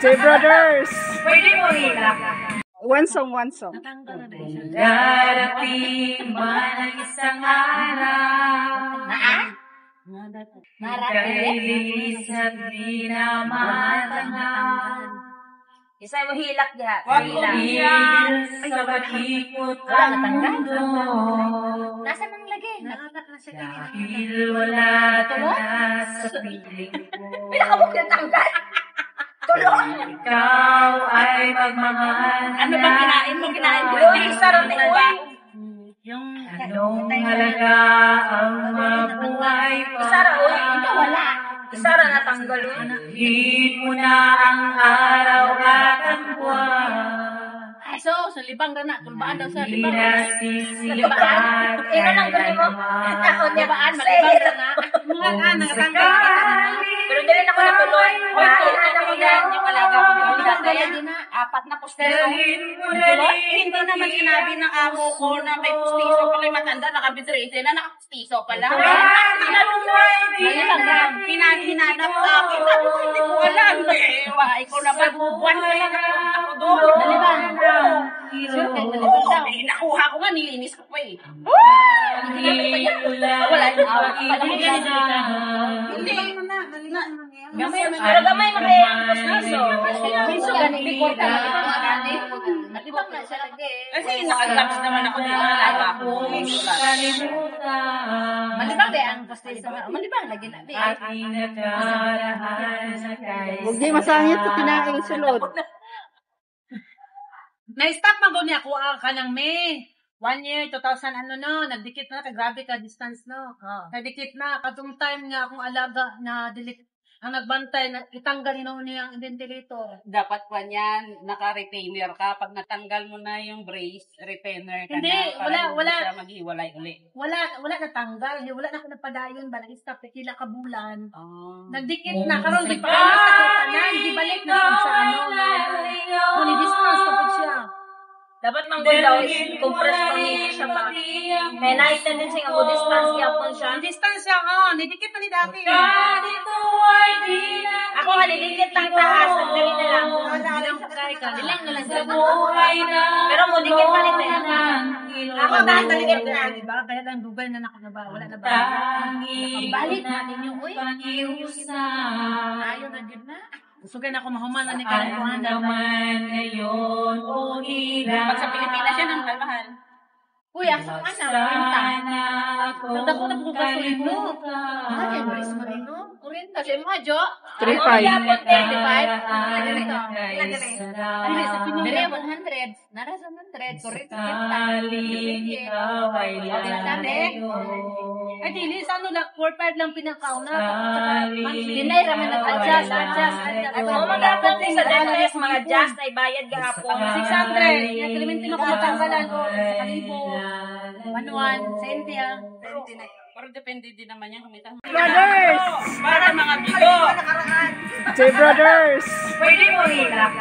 J Brothers. Pwede mo hilak. One song. Darating man ang isang araw. Kay lilis at di na matanghal. Isa mo hilak diha. Hilak sa pag-ikot ang mundo. Nasa nang lagi? Dahil wala ka na sa piling ko. Pinakabuk na tanggal. Tulong. Ikaw ay magmahal na. Ano bang kinain mo? Uy, sarap na uwi. Anong halaga ang mabuhay pa? Isara, uy. Ikaw wala. Isara na tanggal, uy. Higit mo na ang araw at ang buwan. So, sa libang na tulbaan daw sa libang. Libaan. Ino nang gani mo? Ako niya. Libaan, malibang na. Mga natanggal. Pero dili na ko natuloy. Ano ko yan? Yung alaga ko. Apat na pustiso. Hindi naman sinabi ng amo ko na may pustiso pala yung matanda. Nakabidrete na nakapustiso pala. Hinahanap sa akin. Hindi ko alam. Ikaw na ba? Buwan na lang ako doon. Dalibang. Sure, nakuha ko nga, nilinis ko pa eh. Wala hindi. Gamay, pero gamay magkaya ang pustiso. Malibang na siya lagi. Kasi nakaglaps naman ako dito. Alaga ko. Malibang ba ang pustiso? Malibang lagi na. Huwag di masangit sa kinaing sulod. Na-stop mag niya ako ka ng May. 1 year, 2000 nagdikit na, grabe ka distance no. Nagdikit na, katong time nga akong alaga na ang nagbantay, itanggal niya ang ventilator. Dapat pa niyan, naka-retainer ka. Pag natanggal mo na yung brace, retainer ka Hindi, na. wala. Siya maghiwalay uli. Wala natanggal. Wala na ako napadayon ba? Nag-stop, kila ka bulan. Oh. Nagdikit na, karon di pa na, di balik na kung sa Kung distance tapos siya. Dapat manggol daw, compress pang hindi siya pa. May na-tendency nga mo, distance yapon siya. Distance siya, nidikit na ni dati. Ako nga, nidikit lang taas, ang galing na lang. Ilang na lang sa Pero mo, dikit pa rin tayo. Ako dahil talikit na. Diba? Kaya lang dugay na nakakaba. Wala na ba? Balik natin yung uy. Ayaw na din na. Usugay na ako mahuman na ni Kalipuan. naman ngayon o hirap. Pag sa Pilipinas yan, ang mahal. Uy, asang anak, 40. Tanda ko na po gasolin mo. Ay, Maris Marino. 40. Siya mo, Jo. 35. 35. Dire, 100. Nara sa 100. 40. Ikaw ay Ay, dili, sa ano lang, 4-5 lang pinakauna. Dinay raman nag-adjust. At mo mag-apot din sa dentist, mga adjust ay bayad gahapon. 600. Yung Clementine ako matanggalan. O, sa Kalibo. Manuan. Sa India. Pero depende din naman yan kumita. Brothers. Para mga bigo. J Brothers. Pwede mo hilak.